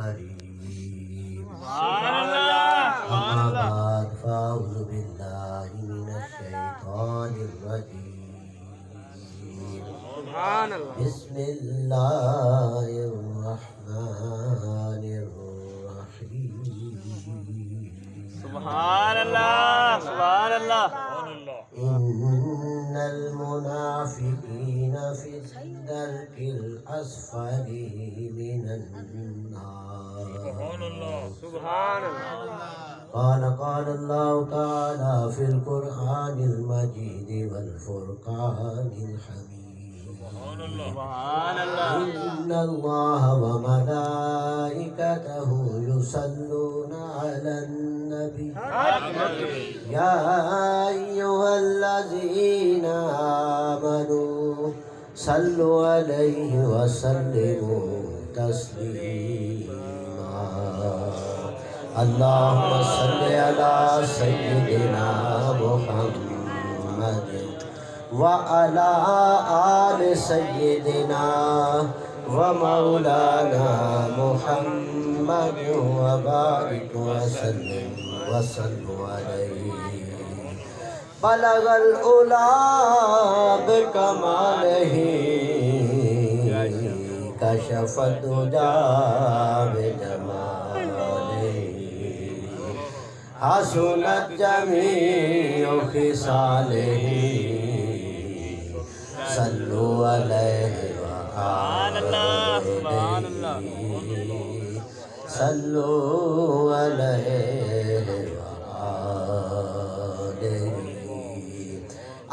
الكريم. سبحان اللہ سبحان أما اللہ بعد فأعوذ بالله من الشيطان الرجيم. سبحان اللہ بسم الله الرحمن الرحيم. سبحان اللہ سبحان اللہ إن المنافقين في الدرك الأسفل من النار. سبحان اللہ قال الله تعالى في القرآن المجيد والفرقان الحميد. سبحان اللہ إن الله وملائكته يصلون على النبي يا أيها الذين آمنوا صلوا عليه وسلموا تسليما. اللهم صل على سيدنا محمد وعلى آل سيدنا ومولانا محمد وبارك وسلم عليه. بلغ العلا بكماله كشف الدجى بجماله حسنت جميع خصاله. صلوا عليه سبحان اللہ سبحان اللہ صلوا عليه وآله.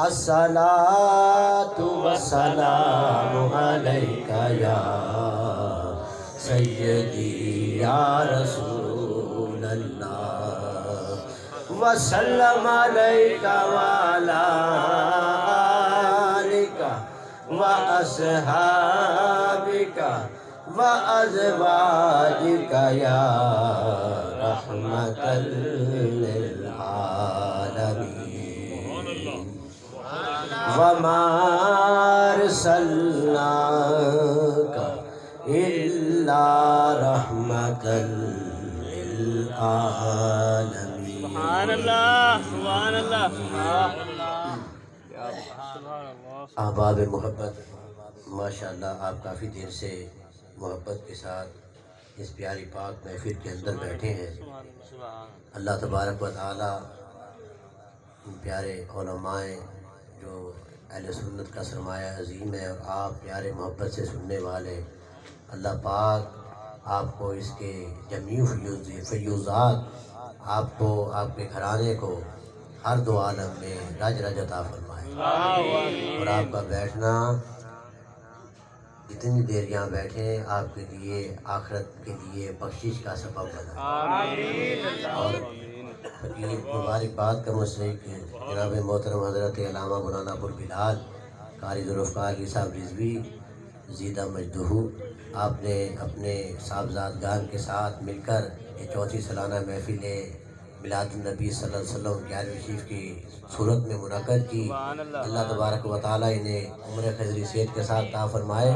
الصلاة والسلام عليك يا سيدي يا رسول الله وسلم عليك وعلى آلك وأصحابك وأزواجك يا رحمة للعالمين. وما أرسلناك إلا رحمة للعالمين. سبحان اللہ سبحان اللہ احباب محبت، ماشاءاللہ آپ کافی دیر سے محبت کے ساتھ اس پیاری پاک محفل کے اندر بیٹھے ہیں. اللہ تبارک و تعالی ان پیارے علماء جو اہل سنت کا سرمایہ عظیم ہے اور آپ پیارے محبت سے سننے والے، اللہ پاک آپ کو اس کے جمیع فیوزات، آپ کو، آپ کے گھرانے کو ہر دو عالم میں رج رج عطا فرمائے اور آپ کا بیٹھنا جتنی دیر یہاں بیٹھے آپ کے لیے آخرت کے لیے بخشش کا سبب بنا. اور مبارکباد کا مستحق جناب محترم حضرت علامہ مولانا ابوالبلال قاری ذوالفقار علی صاحب رضوی زیدہ مجدہ، آپ نے اپنے صاحبزادگان کے ساتھ مل کر یہ 34 سالانہ محفل میلاد النبی صلی اللہ علیہ وسلم 11ویں شریف کی صورت میں منعقد کی. اللہ تبارک و تعالیٰ انہیں عمر خضری صحت کے ساتھ عطا فرمائے.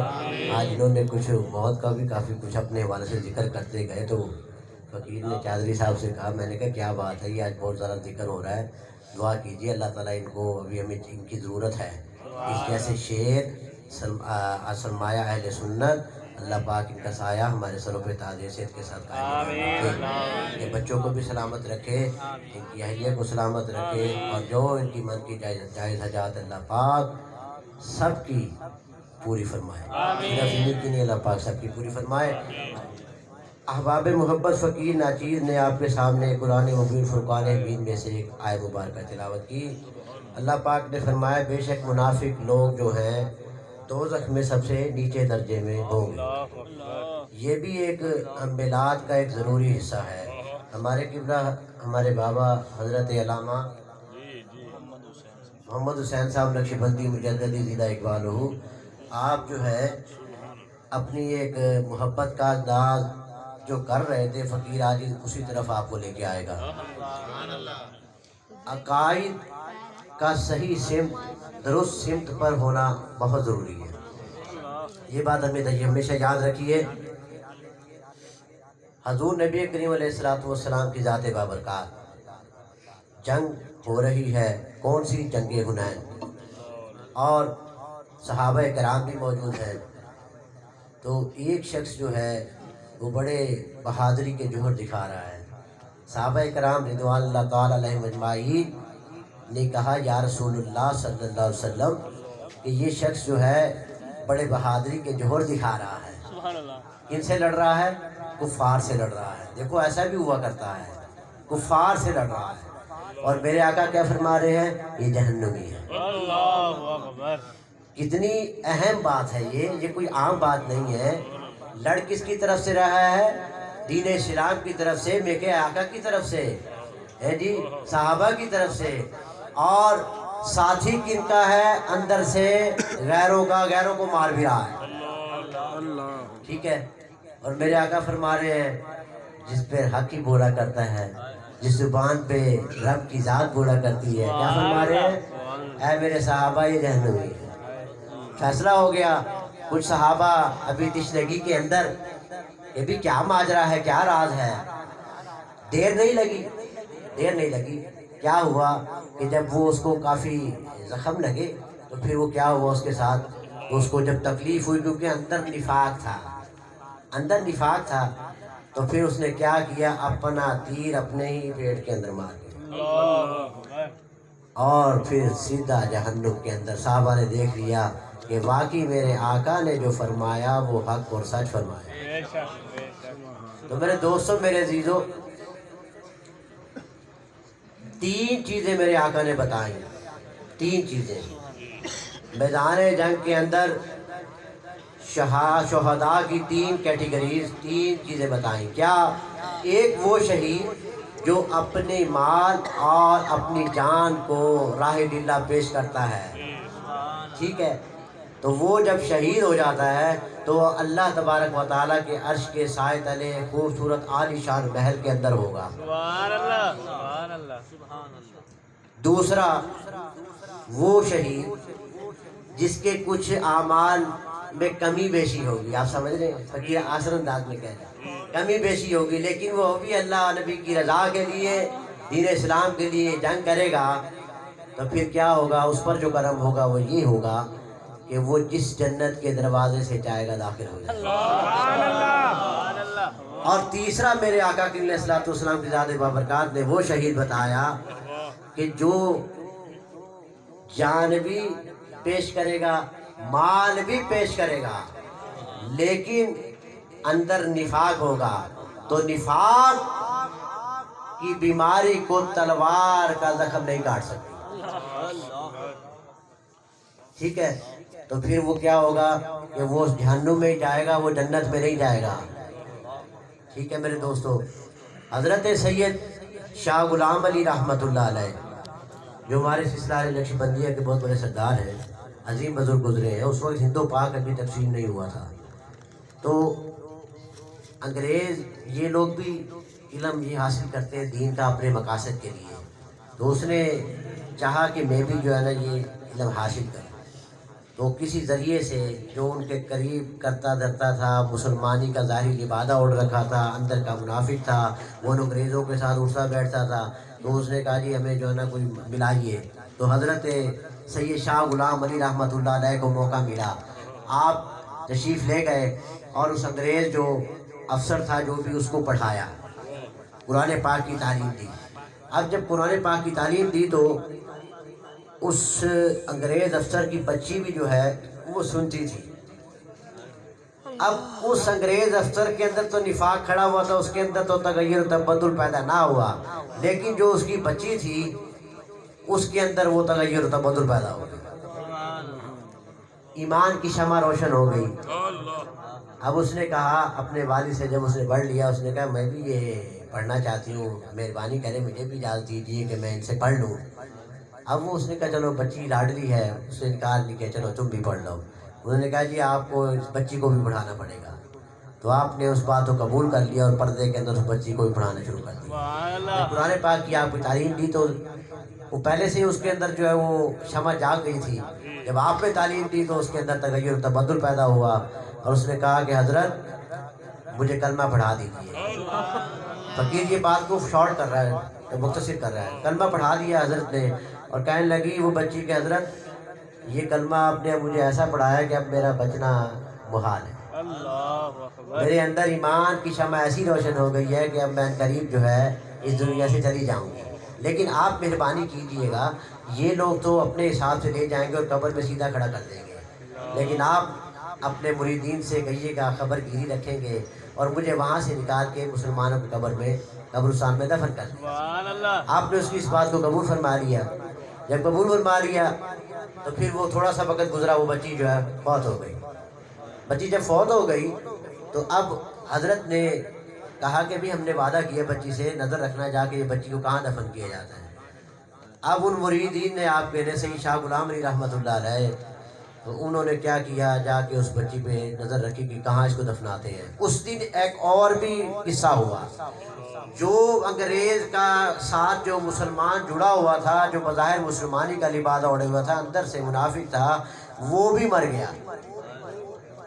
آج انہوں نے کچھ موت کا بھی کافی کچھ اپنے حوالے سے ذکر کرتے گئے تو فقیر نے چادری صاحب سے کہا، میں نے کہا کیا بات ہے، یہ آج بہت زیادہ ذکر ہو رہا ہے، دعا کیجیے اللہ تعالیٰ ان کو، ابھی ہمیں ان کی ضرورت ہے. اس جیسے شیر سرمایہ اہل سنت، اللہ پاک ان کا سایہ ہمارے سروں پہ تاج صحت کے ساتھ قائم رکھے. یہ بچوں کو بھی سلامت رکھے، ان کی اہلیہ کو سلامت رکھے، اور جو ان کی من کی جائز حاجات اللہ پاک سب کی پوری فرمائے. صرف انہیں کی نہیں، اللہ پاک سب کی پوری فرمائے. احباب محبت، فقیر ناچیز نے آپ کے سامنے قرآن مبین فرقان حمید میں سے ایک آیت مبارکہ تلاوت کی. اللہ پاک نے فرمایا بے شک منافق لوگ جو ہیں دوزخ میں سب سے نیچے درجے میں ہوں گے. یہ بھی ایک میلاد کا ایک ضروری حصہ ہے. ہمارے قبلہ، ہمارے بابا حضرت علامہ محمد حسین صاحب نقشبندی مجددی زندہ اقبال ہو، آپ جو ہے اپنی ایک محبت کا انداز جو کر رہے تھے، فقیر آج اسی طرف آپ کو لے کے آئے گا. عقائد کا صحیح سمت، درست سمت پر ہونا بہت ضروری ہے. یہ بات ہمیں ہمیشہ یاد رکھیے. حضور نبی کریم علیہ الصلوۃ والسلام کی ذات بابرکات جنگ ہو رہی ہے، کون سی جنگ حنین، اور صحابہ کرام بھی موجود ہیں. تو ایک شخص جو ہے وہ بڑے بہادری کے جوہر دکھا رہا ہے. صحابہ کرام رضوان اللہ تعالیٰ علیہم اجمعین نے کہا یا رسول اللہ صلی اللہ علیہ وسلم کہ یہ شخص جو ہے بڑے بہادری کے جوہر دکھا رہا ہے. سبحان اللہ. کن سے لڑ رہا ہے؟ کفار سے لڑ رہا ہے. دیکھو ایسا بھی ہوا کرتا ہے، کفار سے لڑ رہا ہے. اور میرے آقا کیا فرما رہے ہیں؟ یہ جہنمی ہے. اللہ اکبر. کتنی اہم بات ہے یہ کوئی عام بات نہیں ہے. لڑ کس کی طرف سے رہا ہے؟ دین اسلام کی طرف سے، میرے آقا کی طرف سے ہے جی، صحابہ کی طرف سے. اور ساتھی کن کا ہے؟ اندر سے غیروں کا، غیروں کو مار بھی رہا ہے. ٹھیک ہے. اور میرے آقا فرما رہے ہیں جس پہ حق ہی بولا کرتا ہے، جس زبان پہ رب کی ذات بولا کرتی ہے، کیا فرما رہے ہیں؟ اے میرے صحابہ یہ جہنمی ہے. فیصلہ ہو گیا. کچھ صحابہ ابھی تشنگی کے اندر، یہ بھی کیا ماجرا ہے، کیا راز ہے. دیر نہیں لگی. کیا ہوا کہ جب وہ اس کو کافی زخم لگے تو پھر وہ کیا ہوا اس کے ساتھ، اس کو جب تکلیف ہوئی کیونکہ اندر نفاق تھا تو پھر اس نے کیا کیا، اپنا تیر اپنے ہی پیٹ کے اندر مار دیا اور پھر سیدھا جہنم کے اندر. صحابہ نے دیکھ لیا کہ واقعی میرے آقا نے جو فرمایا وہ حق اور سچ فرمایا. تو میرے دوستوں، میرے عزیزوں، 3 چیزیں میرے آقا نے بتائیں. 3 چیزیں میدان جنگ کے اندر شہداء کی 3 کیٹیگریز، 3 چیزیں بتائیں. کیا؟ ایک وہ شہید جو اپنے مال اور اپنی جان کو راہ اللہ پیش کرتا ہے. ٹھیک ہے. تو وہ جب شہید ہو جاتا ہے تو اللہ تبارک و تعالیٰ کے عرش کے سائے تلے خوبصورت عالی شان محل کے اندر ہوگا. سبحان اللہ. سبحان اللہ. سبحان اللہ. دوسرا وہ شہید جس کے کچھ اعمال میں کمی بیشی ہوگی. آپ سمجھ رہے ہیں؟ فقیر آسر انداز میں کہہ رہے ہیں کمی بیشی ہوگی، لیکن وہ بھی اللہ نبی کی رضا کے لیے، دین اسلام کے لیے جنگ کرے گا. تو پھر کیا ہوگا؟ اس پر جو کرم ہوگا وہ یہ ہوگا کہ وہ جس جنت کے دروازے سے چاہے گا داخل ہو جائے گا. سبحان اللہ. اور تیسرا میرے آقا علیہ الصلوۃ والسلام کی ذات بابرکات نے وہ شہید بتایا کہ جو جان بھی پیش کرے گا، مال بھی پیش کرے گا، لیکن اندر نفاق ہوگا تو نفاق کی بیماری کو تلوار کا زخم نہیں کاٹ سکتی. ٹھیک ہے. تو پھر وہ کیا ہوگا کہ وہ جہنم میں جائے گا، وہ جنت میں نہیں جائے گا. ٹھیک ہے میرے دوستو. حضرت سید شاہ غلام علی رحمۃ اللہ علیہ جو ہمارے سلسلہ نقشبندیہ کے بہت بڑے سردار ہیں، عظیم بزرگ گزرے ہیں. اس وقت ہند و پاک ابھی تقسیم نہیں ہوا تھا. تو انگریز یہ لوگ بھی علم یہ حاصل کرتے ہیں دین کا اپنے مقاصد کے لیے. تو اس نے چاہا کہ میں بھی جو ہے نا یہ علم حاصل کروں. تو کسی ذریعے سے جو ان کے قریب کرتا دھرتا تھا، مسلمانی کا ظاہری لبادہ اوڑھ رکھا تھا، اندر کا منافق تھا، وہ انگریزوں کے ساتھ اٹھتا بیٹھتا تھا. تو اس نے کہا جی ہمیں جو ہے نا کوئی ملائیے. تو حضرت سید شاہ غلام علی رحمۃ اللہ علیہ کو موقع ملا. آپ تشریف لے گئے اور اس انگریز جو افسر تھا جو بھی اس کو پڑھایا، قرآن پاک کی تعلیم دی. اب جب قرآن پاک کی تعلیم دی تو اس انگریز افسر کی بچی بھی جو ہے وہ سنتی تھی. اب اس انگریز افسر کے اندر تو نفاق کھڑا ہوا تھا، اس کے اندر تو تغیر و تبدل پیدا نہ ہوا، لیکن جو اس کی بچی تھی اس کے اندر وہ تغیر و تبدل پیدا ہو گیا. ایمان کی شمع روشن ہو گئی. اب اس نے کہا اپنے والد سے، جب اس نے پڑھ لیا، اس نے کہا میں بھی یہ پڑھنا چاہتی ہوں، مہربانی کریں مجھے بھی اجازت دیجیے کہ میں ان سے پڑھ لوں. اب وہ اس نے کہا چلو بچی لاڈلی ہے، اس نے انکار نہیں کیا، چلو تم بھی پڑھ لو. انہوں نے کہا جی آپ کو اس بچی کو بھی پڑھانا پڑے گا. تو آپ نے اس بات کو قبول کر لیا اور پردے کے اندر اس بچی کو بھی پڑھانا شروع کر دیا. سبحان اللہ. قرآن پاک کی آپ کو تعلیم دی تو وہ پہلے سے ہی اس کے اندر جو ہے وہ شمع جاگ گئی تھی. جب آپ نے تعلیم دی تو اس کے اندر تغیر و تبدل پیدا ہوا. اور اس نے کہا کہ حضرت مجھے کلمہ پڑھا دیجیے۔ فقیر یہ بات کو شارٹ کر رہا ہے، مختصر کر رہا ہے۔ کلمہ پڑھا دیا حضرت نے، اور کہنے لگی وہ بچی کہ حضرت یہ کلمہ آپ نے مجھے ایسا پڑھایا کہ اب میرا بچنا محال ہے۔ اللہ اکبر، میرے اندر ایمان کی شمع ایسی روشن ہو گئی ہے کہ اب میں قریب جو ہے اس دنیا سے چلی جاؤں گی، لیکن آپ مہربانی کیجئے گا، یہ لوگ تو اپنے حساب سے لے جائیں گے اور قبر میں سیدھا کھڑا کر دیں گے، لیکن آپ اپنے مریدین سے کہیے گا خبر گیری رکھیں گے اور مجھے وہاں سے نکال کے مسلمانوں کی قبر میں قبرستان میں دفن کر دیں۔ سبحان اللہ، آپ نے اس کی اس بات کو قبول فرما لیا۔ جب قبول فرما لیا تو پھر وہ تھوڑا سا وقت گزرا، وہ بچی جو ہے فوت ہو گئی۔ بچی جب فوت ہو گئی تو اب حضرت نے کہا کہ بھی ہم نے وعدہ کیا بچی سے، نظر رکھنا جا کے یہ بچی کو کہاں دفن کیا جاتا ہے۔ اب ان مریدین نے آپ کہنے سے شاہ غلام علی رحمۃ اللہ علیہ، تو انہوں نے کیا کیا، جا کے اس بچی پہ نظر رکھی کہ کہاں اس کو دفناتے ہیں۔ اس دن ایک اور بھی قصہ ہوا، جو انگریز کا ساتھ جو مسلمان جڑا ہوا تھا، جو بظاہر مسلمانی کا لبادہ اوڑھے ہوا تھا، اندر سے منافق تھا، وہ بھی مر گیا،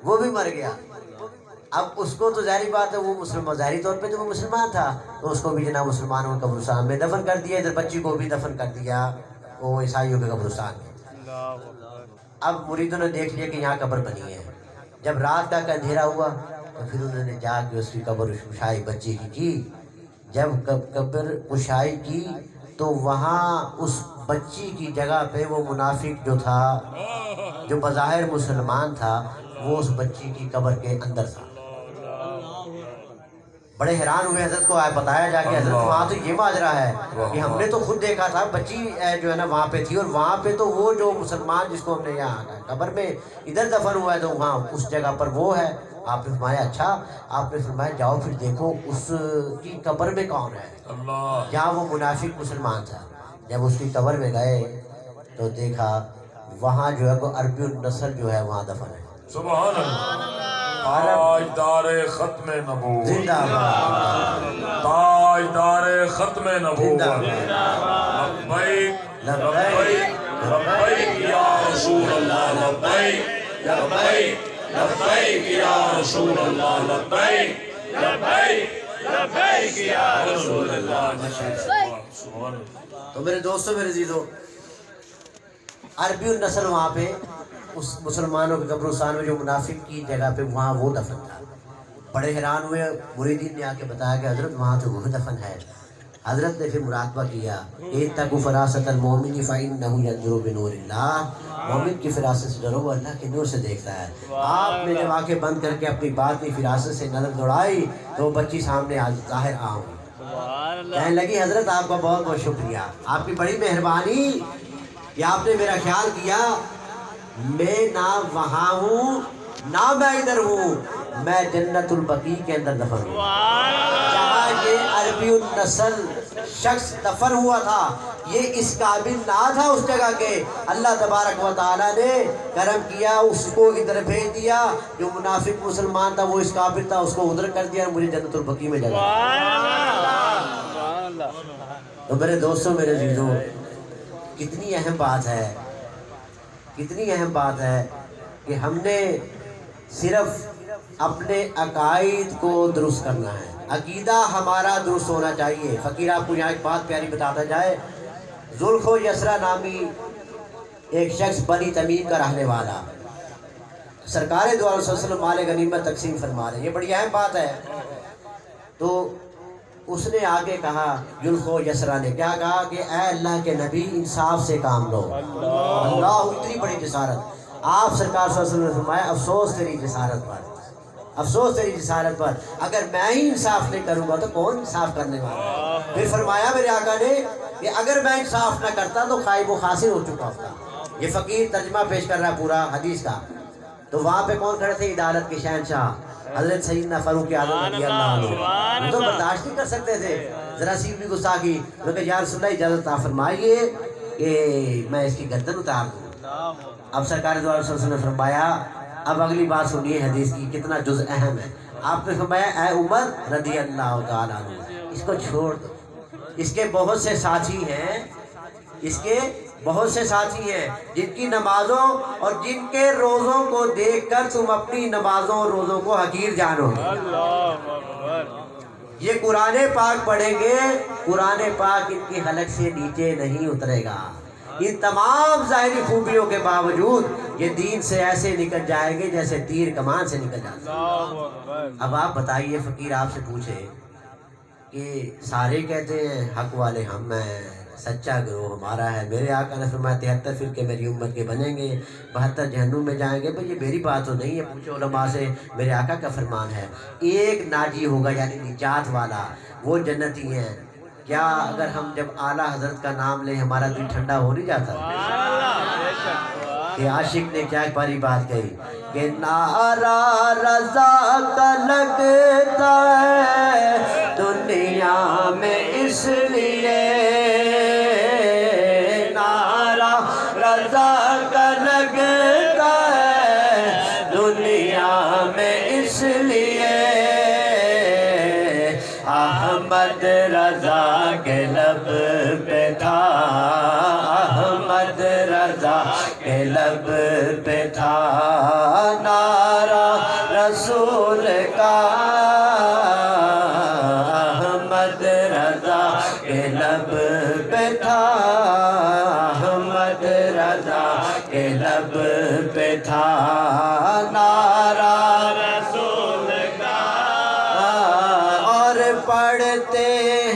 وہ بھی مر گیا۔ اب اس کو تو ظاہری بات ہے، وہ مسلمان ظاہری طور پہ تو وہ مسلمان تھا، تو اس کو بھی جناب مسلمانوں کے قبرستان میں دفن کر دیا، ادھر بچی کو بھی دفن کر دیا وہ عیسائیوں کے قبرستان میں۔ اللہ اکبر، اب مریدوں نے دیکھ لیا کہ یہاں قبر بنی ہے۔ جب رات کا اندھیرا ہوا تو پھر انہوں نے جا کے اس کی قبر کشائی بچی کی۔ جب قبر کشائی کی تو وہاں اس بچی کی جگہ پہ وہ منافق جو تھا، جو بظاہر مسلمان تھا، وہ اس بچی کی قبر کے اندر تھا۔ بڑے حیران ہوئے، حضرت کو بتایا جا کے حضرت وہاں تو یہ ماجرا ہے کہ ہم نے تو خود دیکھا تھا بچی جو ہے نا وہاں پہ تھی، اور وہاں پہ تو وہ جو مسلمان جس کو ہم نے یہاں قبر میں ادھر دفن ہوا ہے تو وہاں اس جگہ پر وہ ہے۔ آپ نے فرمایا اچھا، آپ نے فرمایا جاؤ پھر دیکھو اس کی قبر میں کون ہے، جہاں وہ منافق مسلمان تھا۔ جب اس کی قبر میں گئے تو دیکھا وہاں جو ہے وہ عربی النسل جو ہے وہاں دفن ہے۔ سبحان اللہ، تاجدار ختم نبوت، زندہ باد، تاجدار ختم نبوت، لبیک لبیک لبیک یا رسول اللہ، لبیک لبیک لبیک یا رسول اللہ، لبیک لبیک لبیک یا رسول اللہ۔ سبحان اللہ۔ تو میرے دوستوں، میرے عزیزوں، عربی النسل وہاں پہ اس مسلمانوں کے قبرستان میں جو منافق کی جگہ پہ وہاں وہ دفن تھا۔ بڑے حیران ہوئے، مریدین نے آ کے بتایا کہ حضرت وہاں تو وہ دفن ہے۔ حضرت نے پھر مراقبہ کیا، اتقوا فراست المؤمن فإنه ينظر بنور اللہ، مومن کی فراست سے ڈرو، وہ اللہ کے نور سے دیکھتا ہے۔ آپ نے جب آنکھیں بند کر کے اپنی بات کی فراست سے نظر دوڑائی تو وہ بچی سامنے ظاہر عام ہوئی۔ سبحان اللہ، کہنے لگی حضرت آپ کا بہت بہت شکریہ، آپ کی بڑی مہربانی کہ آپ نے میرا خیال کیا، میں نہ وہاں ہوں نہ میں ادھر ہوں، میں جنت البقیع کے اندر دفن ہوں، جہاں یہ عربی النسل شخص دفن ہوا تھا، یہ اس قابل نہ تھا اس جگہ کے، اللہ تبارک و تعالیٰ نے کرم کیا، اس کو ادھر بھیج دیا، جو منافق مسلمان تھا وہ اس قابل تھا، اس کو ادھر کر دیا اور مجھے جنت البقیع میں جگہ۔ سبحان اللہ، تو میرے دوستوں، میرے عزیزوں، کتنی اہم بات ہے، کتنی اہم بات ہے کہ ہم نے صرف اپنے عقائد کو درست کرنا ہے، عقیدہ ہمارا درست ہونا چاہیے۔ فقیر آپ کو یہاں ایک بات پیاری بتاتا جائے، ذوالخو یسرا نامی ایک شخص بنی تمیم کا رہنے والا، سرکار دو علیہ وسلم مال غنیمت تقسیم فرما رہے ہیں، یہ بڑی اہم بات ہے۔ تو اس نے آگے کہا، ذوالخو یسرا نے کیا کہا کہ اے اللہ کے نبی انصاف سے کام لو۔ اللہ، اتنی بڑی جسارت۔ آپ سرکار صلی اللہ علیہ وسلم نے فرمایا افسوس تیری جسارت پر، افسوس تیری جسارت پر، اگر میں ہی انصاف نہیں کروں گا تو کون انصاف کرنے والا۔ پھر فرمایا میرے آقا نے کہ اگر میں انصاف نہ کرتا تو خائب و خاسر ہو چکا ہوتا۔ یہ فقیر ترجمہ پیش کر رہا ہے پورا حدیث کا۔ تو وہاں پہ کون کھڑے تھے؟ عدالت کے شہنشاہ حضرت سیدنا فاروق اعظم رضی اللہ عنہ، وہ تو برداشت نہیں کر سکتے تھے ذرا سی بھی گستاخی۔ انہوں نے کہا یا رسول اللہ اجازت عطا فرمائیے کہ میں اس کی گردن اتار دوں۔ اب سرکار دو علیہ وسلم نے فرمایا، اب اگلی بات سنیے حدیث کی، کتنا جز اہم ہے۔ آپ نے فرمایا اے عمر رضی اللہ تعالیٰ عنہ، اس کو چھوڑ دو، اس کے بہت سے ساتھی ہیں، اس کے بہت سے ساتھی ہیں جن کی نمازوں اور جن کے روزوں کو دیکھ کر تم اپنی نمازوں اور روزوں کو حقیر جانو گے۔ اللہ اکبر۔ یہ قرآن پاک پڑھیں گے، قرآن پاک ان کی حلق سے نیچے نہیں اترے گا۔ ان تمام ظاہری خوبیوں کے باوجود یہ دین سے ایسے نکل جائیں گے جیسے تیر کمان سے نکل جاتے ہیں۔ اللہ اکبر۔ اب آپ بتائیے، فقیر آپ سے پوچھے کہ سارے کہتے ہیں حق والے ہم ہیں، سچا گروہ ہمارا ہے، میرے آقا نے فرمایا 73 فرقے میری امت کے بنیں گے، 72 جہنم میں جائیں گے۔ بھئی یہ میری بات تو نہیں ہے، پوچھو علماء سے، میرے آقا کا فرمان ہے ایک ناجی ہوگا یعنی نجات والا، وہ جنتی ہیں۔ کیا اگر ہم جب اعلیٰ حضرت کا نام لیں ہمارا دل ٹھنڈا ہو نہیں جاتا؟ بے شک۔ کہ عاشق نے کیا باری بات کہی کہ نعرہ رضا کا لگتا ہے دنیا میں اس لیے، نعرہ رضا کا لگتا ہے دنیا میں اس لیے، احمد رضا کے لب پہ تھا، احمد رضا کے لب پہ تھا نعرہ رسول کا، احمد رضا کے لب پہ تھا، احمد رضا کے لب پہ تھا نعرہ رسول کا۔ اور پڑھتے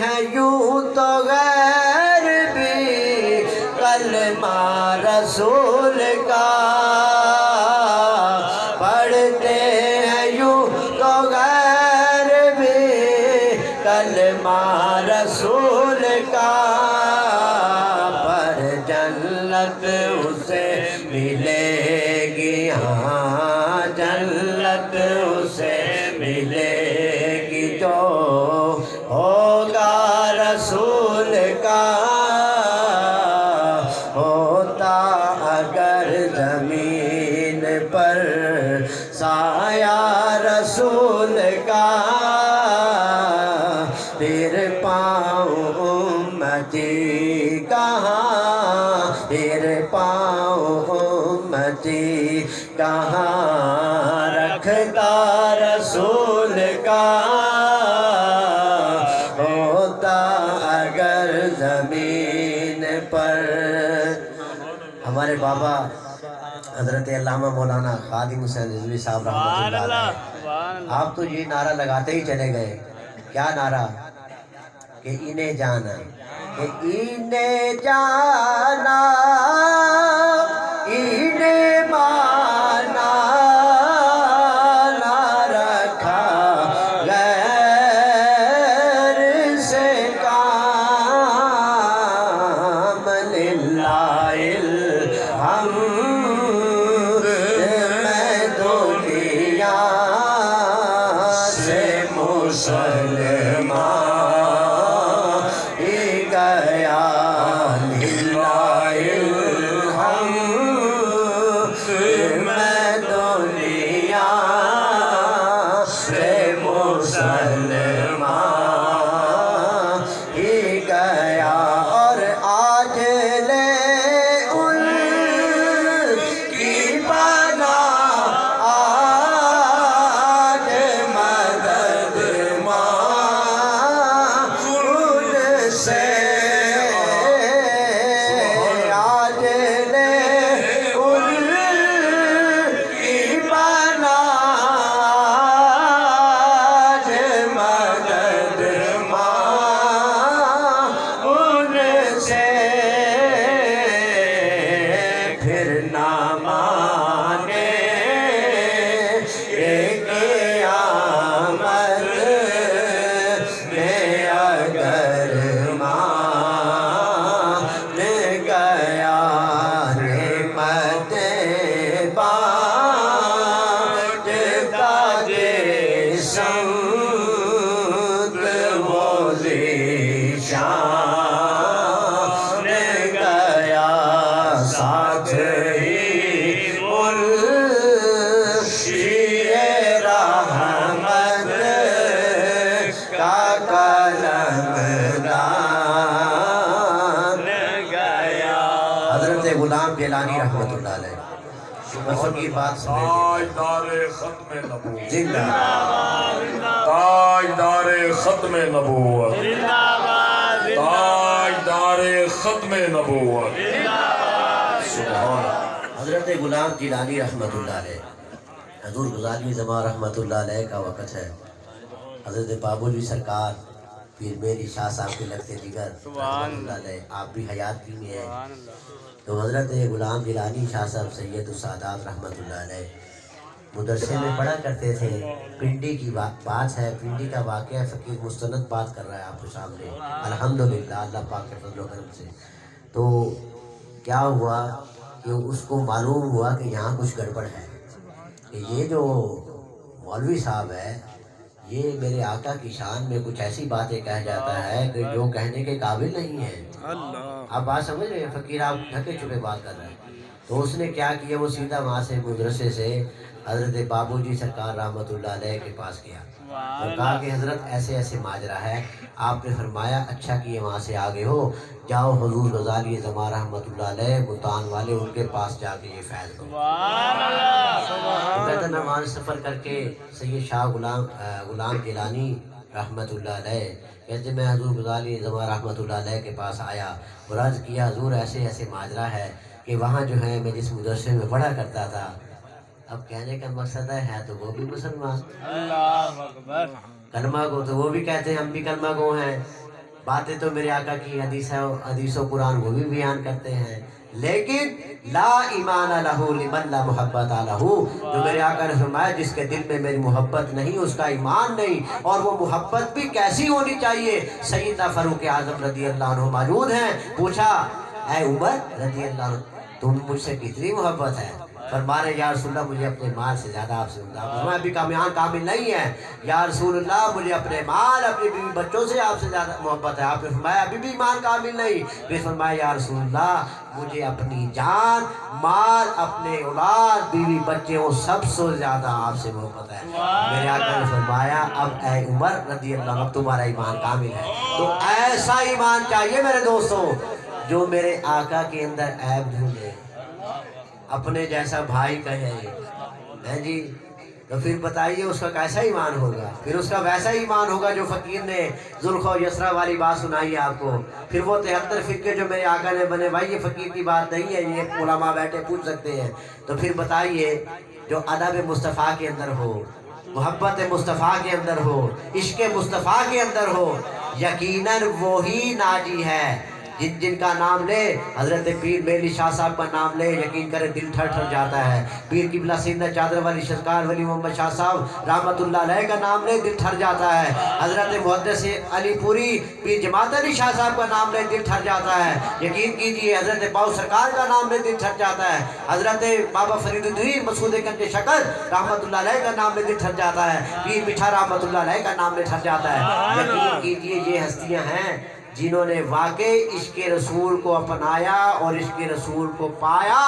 ہیں یوں تو غیر بھی کلمہ رسول کا، پڑھتے ہیں یوں تو غیر بھی کلمہ رسول کا، پر جنت اسے ملے گی، ہاں جنت اسے ملے گی جو ہوگا رسول کا، ہوتا اگر زمین پر سایہ رسول کا، پھر پاؤں امتی کہاں، پھر پاؤں امتی کہاں رکھتا رسول کا، ہوتا اگر زمین پر۔ ہمارے بابا حضرت علامہ مولانا خادم حسین رضوی صاحب رحمۃ اللہ علیہ، آپ تو یہ نعرہ لگاتے ہی چلے گئے، کیا نعرہ کہ انہیں جانا، کہ انہیں جانا انہیں مانا، نہ رکھا غیر سے کام، للہ الحمد میں دنیا سے مسلمان گیا، للہ الحمد میں دنیا سے مسلمان ہی گیا، اور آج لے ان کی پناہ، آج مدد مانگ ان سے، آج لے ان کی پناہ، آج مدد غلام گیلانی رحمۃ اللہ علیہ فقیر بات سنے تاجدار ختم نبوت، زندہ تاجدار ختم نبوت، تاجدار ختم نبوت، سبحان حضرت غلام گیلانی رحمۃ اللہ علیہ حضور غزالی زمان رحمۃ اللہ علیہ کا وقت ہے. حضرت بابولی سرکار پیر میری شاہ صاحب کے لگتے دیگر رحمۃ اللہ علیہ آپ بھی حیات کی میں ہیں. تو حضرت غلام گیلانی شاہ صاحب سید السادات رحمۃ اللہ علیہ مدرسے میں پڑھا کرتے تھے. پنڈی کی بات ہے، پنڈی کا واقعہ فقیر مستند بات کر رہا ہے آپ کے سامنے الحمدللہ اللہ پاک کے فضل و کرم سے. تو کیا ہوا کہ اس کو معلوم ہوا کہ یہاں کچھ گڑبڑ ہے، کہ یہ جو مولوی صاحب ہے یہ میرے آقا کی شان میں کچھ ایسی باتیں کہہ جاتا ہے کہ جو کہنے کے قابل نہیں ہے. آپ بات سمجھ رہے ہیں فقیر، آپ ڈھکے چھپے بات کر رہے ہیں. تو اس نے کیا کیا، وہ سیدھا وہاں سے مدرسے سے حضرت بابو جی سرکار رحمۃ اللہ علیہ کے پاس گیا اور کہا کہ حضرت ایسے ایسے ماجرا ہے. آپ نے فرمایا اچھا کیے وہاں سے آگے ہو، جاؤ حضور غزالی زمان رحمۃ اللہ علیہ ملتان والے ان کے پاس جا کے یہ فیض دو. کہتا میں وہاں سفر کر کے سید شاہ غلام گیلانی رحمۃ اللہ علیہ کہتے میں حضور غزالی زمان رحمۃ اللہ علیہ کے پاس آیا اور عرض کیا حضور ایسے ایسے ماجرا ہے کہ وہاں جو ہے میں جس مدرسے میں پڑھا کرتا تھا. اب کہنے کا مقصد ہے تو وہ بھی مسلمان، اللہ اکبر، کلمہ گو تو وہ بھی کہتے ہیں ہم بھی کلمہ گو ہیں. باتیں تو میرے آقا کی حدیث و قرآن وہ بھی بیان کرتے ہیں، لیکن لا ایمان لہو لمن لا محبت لہو، جو میرے آقا نے فرمایا جس کے دل میں میری محبت نہیں اس کا ایمان نہیں. اور وہ محبت بھی کیسی ہونی چاہیے. سیدنا فاروق اعظم رضی اللہ عنہ موجود ہیں، پوچھا اے عمر رضی اللہ عنہ تم مجھ سے کتنی محبت ہے؟ فرمانے یا رسول اللہ مجھے اپنے مال سے زیادہ آپ سے میں ابھی کامل نہیں ہے. یا رسول اللہ مجھے اپنے مال اپنی بیوی بچوں سے آپ سے زیادہ محبت ہے. آپ نے فرمایا ابھی بھی ایمان کامل نہیں. پھر فرمایا یا رسول اللہ مجھے اپنی جان مال اپنے اولاد بیوی بچے وہ سب سے زیادہ آپ سے محبت ہے. میرے آقا نے فرمایا اب اے عمر رضی اللہ عنہ تمہارا ایمان کامل ہے. تو ایسا ایمان چاہیے میرے دوستوں جو میرے آقا کے اندر عیب ڈھونڈے، اپنے جیسا بھائی کہے ہیں جی. تو پھر بتائیے اس کا کیسا ایمان ہوگا؟ پھر اس کا ویسا ایمان ہوگا جو فقیر نے ذوالخو یسرا والی بات سنائی ہے آپ کو. پھر وہ 73 فرقے جو میرے آقا نے بنے بھائی یہ فقیر کی بات نہیں ہے، یہ علماء بیٹھے پوچھ سکتے ہیں. تو پھر بتائیے جو ادب مصطفیٰ کے اندر ہو، محبت مصطفیٰ کے اندر ہو، عشق مصطفیٰ کے اندر ہو، یقیناً وہی ناجی ہے. جن کا نام لے حضرت پیر میلی شاہ صاحب کا نام لے یقین کرے دل ٹھر ٹھر جاتا ہے. پیر قبلہ سیدنا چادر والی شذکار ولی محمد شاہ صاحب رحمۃ اللہ علیہ کا نام لے دل ٹھر جاتا ہے. حضرت محدث علی پوری پیر جماعت علی شاہ صاحب کا نام لے دل ٹھر جاتا ہے. یقین کیجئے حضرت باؤ سرکار کا نام لے دل ٹھر جاتا ہے. حضرت بابا فرید الدین مسعود گنج شکر رحمۃ اللہ علیہ کا نام لے دل ٹھر جاتا ہے. پیر میٹھا رحمۃ اللہ علیہ کا نام لے ٹھر جاتا ہے. یقین کیجئے یہ ہستیاں ہیں جنہوں نے واقعی عشق رسول کو اپنایا اور عشق رسول کو پایا.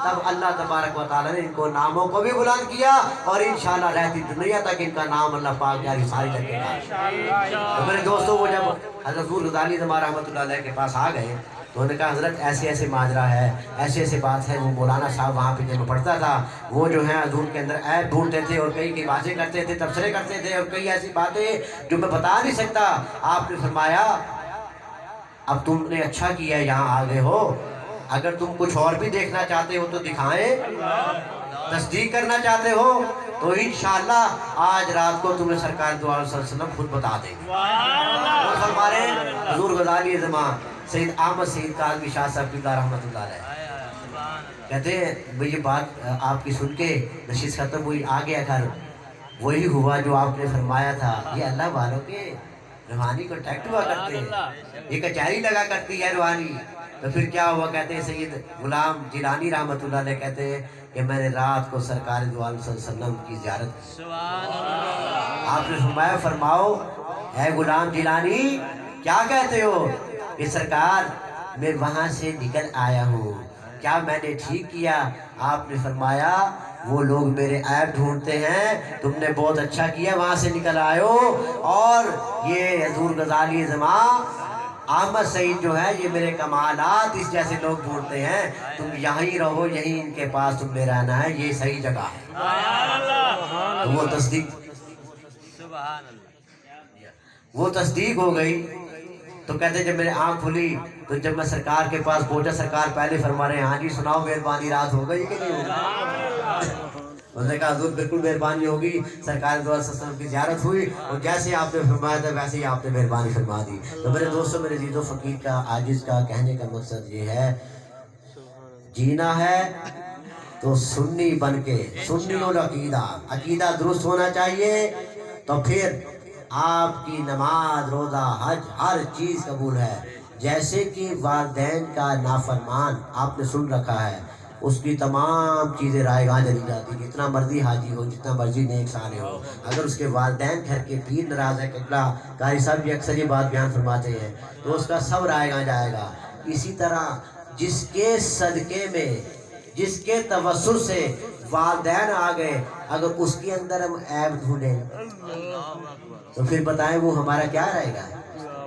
تب اللہ تبارک و تعالیٰ نے ان کو ناموں کو بھی بلند کیا اور انشاءاللہ رہتی دنیا تک ان کا نام اللہ پاک جاری ساری لگے گا. تو میرے دوستوں وہ جب حضرت غزالی زمان رحمۃ اللہ علیہ کے پاس آ گئے تو انہوں نے کہا حضرت ایسے ایسے ماجرا ہے، ایسے ایسے بات ہے. وہ مولانا صاحب وہاں پہ جب میں پڑھتا تھا وہ جو ہے حضور کے اندر عیب ڈھونڈتے تھے اور کئی باتیں کرتے تھے، تبصرے کرتے تھے اور کئی ایسی باتیں جو میں بتا نہیں سکتا. آپ نے فرمایا اب تم نے اچھا کیا یہاں آگے ہو، اگر تم کچھ اور بھی دیکھنا چاہتے ہو تو دکھائیں، تصدیق کرنا چاہتے ہو تو انشاءاللہ آج رات کو تمہیں سرکار دو علیہ وسلم خود بتا دیں گے. اور فرما رہے ہیں حضور غزالی زمان سید احمد سید کاظمی شاہ صاحب قبلہ رحمۃ اللہ علیہ کہتے ہیں یہ بات آپ کی سن کے نشست ختم ہوئی، آ گیا گھر وہی ہوا جو آپ نے فرمایا تھا. یہ اللہ والوں کے روحانی کو ٹیکٹ ہوا کرتے ہیں، یہ کچہری لگا کرتی ہے روحانی. تو پھر کیا ہوا؟ کہتے ہیں سید غلام جیلانی رحمۃ اللہ علیہ کہتے ہیں کہ میں نے رات کو سرکار دو عالم صلی اللہ علیہ وسلم کی زیارت کی. آپ نے فرمایا فرماؤ اے غلام جیلانی کیا کہتے ہو کہ سرکار میں وہاں سے نکل آیا ہوں، کیا میں نے ٹھیک کیا؟ آپ نے فرمایا وہ لوگ میرے عیب ڈھونڈتے ہیں، تم نے بہت اچھا کیا وہاں سے نکل آئے ہو. اور یہ حضور غزالی زمان احمد سعید جو ہے یہ میرے کمالات اس جیسے لوگ ڈھونڈتے ہیں، تم یہیں رہو، یہیں ان کے پاس تم نے رہنا ہے، یہ صحیح جگہ ہے۔ تو وہ تصدیق ہو گئی۔ تو کہتے جب میرے آنکھ کھلی تو جب میں سرکار کے پاس پہنچا، سرکار پہلے فرما رہے ہیں ہاں جی سناؤ مہربانی رات ہو گئی کہ نہیں ہوگی؟ انہوں نے کہا حضور بالکل مہربانی ہوگی، سرکار دو علیہ وسلم کی زیارت ہوئی اور جیسے آپ نے فرمایا تھا ویسے ہی آپ نے مہربانی فرما دی۔ تو میرے دوستوں، میرے عزیزوں، فقیر کا عاجز کا کہنے کا مقصد یہ ہے، جینا ہے تو سنی بن کے، سنی اور عقیدہ درست ہونا چاہیے، تو پھر آپ کی نماز، روزہ، حج، ہر چیز قبول ہے۔ جیسے کہ والدین کا نافرمان آپ نے سن رکھا ہے، اس کی تمام چیزیں رائیگاں چلی جاتی ہیں، جتنا مرضی حاجی ہو، جتنا مرضی نیک صالح ہو، اگر اس کے والدین گھر کے پیر ناراض ہے، قبلہ قاری صاحب بھی اکثر یہ بات بیان فرماتے ہیں، تو اس کا سب رائیگاں جائے گا۔ اسی طرح جس کے صدقے میں، جس کے توسل سے والدین آ گئے، اگر اس کے اندر ہم عیب ڈھونڈیں تو پھر بتائیں وہ ہمارا کیا رہے گا؟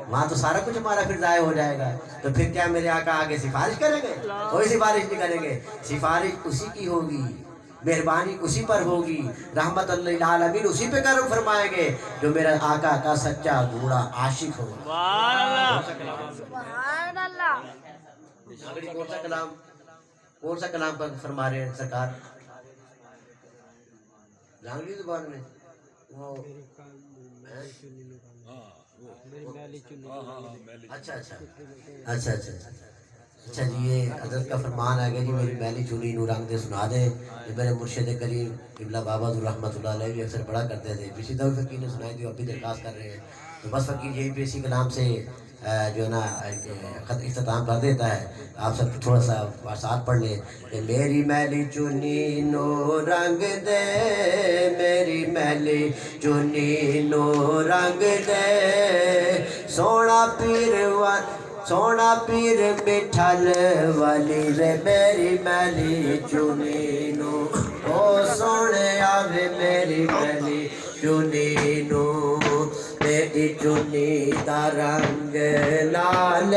وہاں تو سارا کچھ ہمارا پھر ضائع ہو جائے گا۔ تو پھر کیا میرے آقا آگے سفارش کریں گے؟ کوئی سفارش نہیں کریں گے، سفارش اسی کی ہوگی، مہربانی اسی پر ہوگی، رحمت للعالمین اسی پہ کرم فرمائیں گے جو میرا آقا کا سچا گھوڑا عاشق ہو۔ سبحان اللہ۔ کون سا کلام پر فرما رہے ہیں سرکار؟ لانگلی زبان میں وہ اچھا جی، یہ حضرت کا فرمان آ گیا جی، میری میلی چولی نو رنگ دے سنا دے۔ یہ میرے مرشد کریم قبلہ بابا رحمۃ اللہ علیہ بھی اکثر پڑھا کرتے تھے، اسی طرح فقیر نے سنائی تھی، اب بھی درخواست کر رہے ہیں۔ تو بس فقیر یہی پہ اسی کلام سے جو ہے نا اختتام کر دیتا ہے۔ آپ سب تھوڑا سا ساتھ پڑھ لیں کہ میری میلی چنی نو رنگ دے، میری میلی چنی نو رنگ دے، سونا پیر مٹھل والی رے، میری میلی چنی نو، او سونے آوے میری میلی چنی نو، میری چنی دا رنگ لال،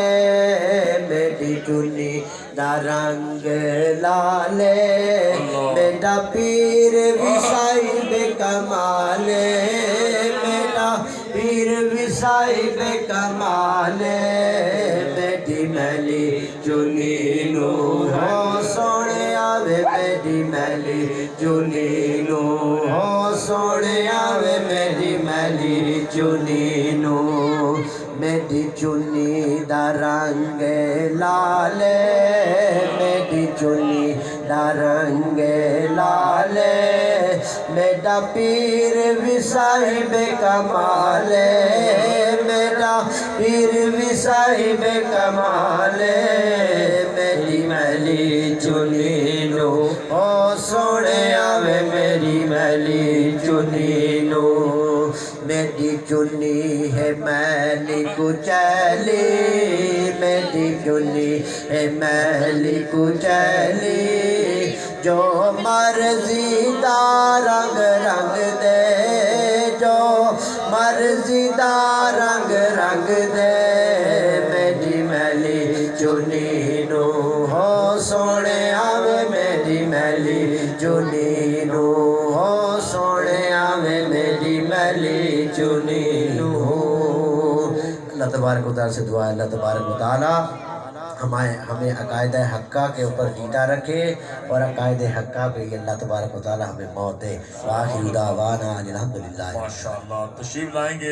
میری چنی دا رنگ لال، میرا پیر وسائی بے کمال، میرا پیر وسائی بے کمال، میری میلی چنی نو، ہو سونے آوے میری میلی چنی نو، ہو سونے آوے میری میلی چنی نو، میری چنی دا رنگ لال، میری چنی دا رنگ لال، میرا پیر وسائی بے کمال، میرا پیر وسائی بے کمال، میری میلی چنی نو، او سونے آوے میری میلی چنی نو، میری چنی ہے میلی کچیلی، میری چنی ہے میلی کچیلی، جو مرضی دا رنگ رنگ دے، جو مرضی دا رنگ رنگ دے، میری میلی چنی نو، ہو سونے آوے میری میلی چنی نو، ہو سونے آوے میری میلی چنی نو۔ اللہ تبارک و تعالیٰ سے دعا ہے اللہ تبارک و تعالیٰ ہمیں عقائد حقہ کے اوپر جیتا رکھے، اور عقائد حقہ پہ اللہ تبارک و تعالیٰ ہمیں موت دے۔ وآخر دعوانا الحمدللہ۔ ماشاءاللہ، تشریف لائیں گے۔